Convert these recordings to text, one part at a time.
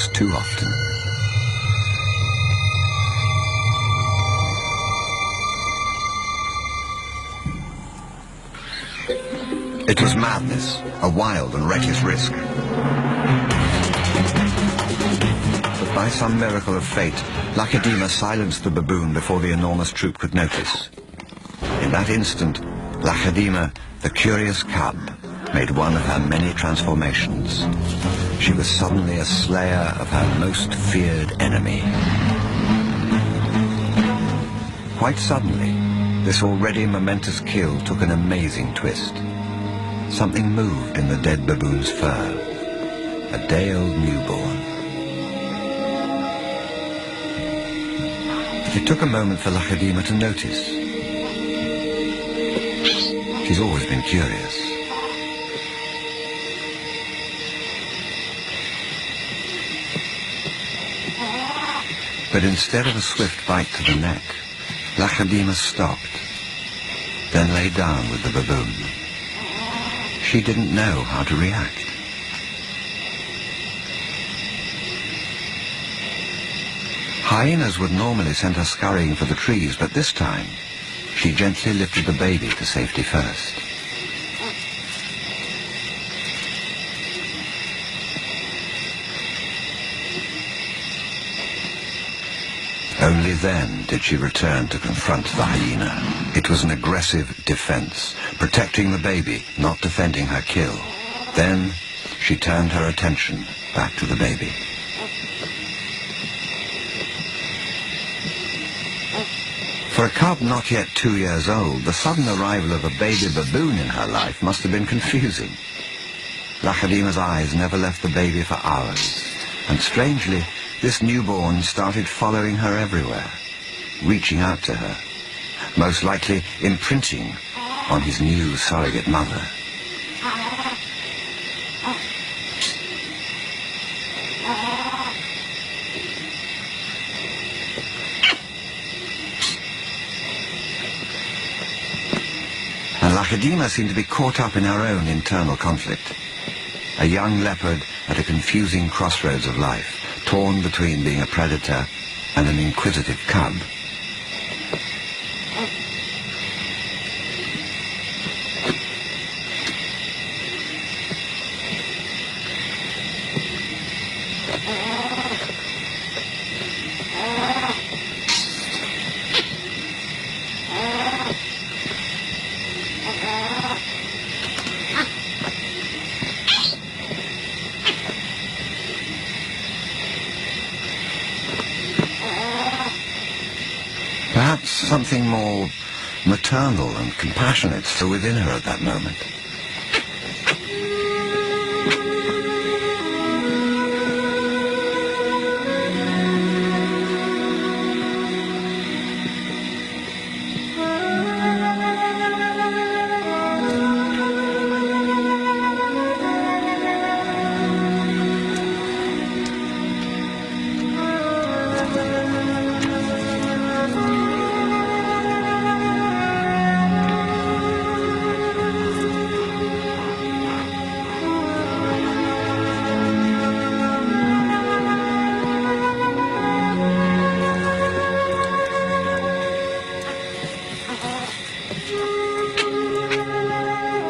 almost too often. It was madness, a wild and reckless risk. But by some miracle of fate, Lakedima silenced the baboon before the enormous troop could notice. In that instant, Lakedima, the curious cub, made one of her many transformations. She was suddenly a slayer of her most feared enemy. Quite suddenly, this already momentous kill took an amazing twist. Something moved in the dead baboon's fur. A day-old newborn. It took a moment for Lakedima to notice. She's always been curious. But instead of a swift bite to the neck, Lakedima stopped, then lay down with the baboon. She didn't know how to react. Hyenas would normally send her scurrying for the trees, but this time, she gently lifted the baby to safety first. Only then did she return to confront the hyena. It was an aggressive defense, protecting the baby, not defending her kill. Then she turned her attention back to the baby. For a cub not yet 2 years old, the sudden arrival of a baby baboon in her life must have been confusing. Lakedima's eyes never left the baby for hours, and strangely, this newborn started following her everywhere, reaching out to her, most likely imprinting on his new surrogate mother. And Lakedima seemed to be caught up in her own internal conflict. A young leopard at a confusing crossroads of life, torn between being a predator and an inquisitive cub. Perhaps something more maternal and compassionate still within her at that moment.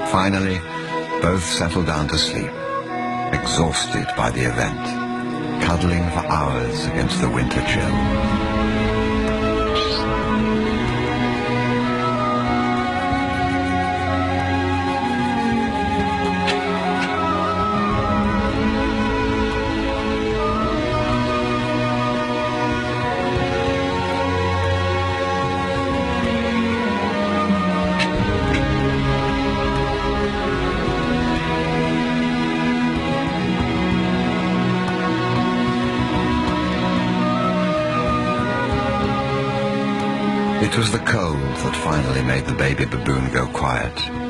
Finally, both settled down to sleep, exhausted by the event, cuddling for hours against the winter chill. It was the cold that finally made the baby baboon go quiet.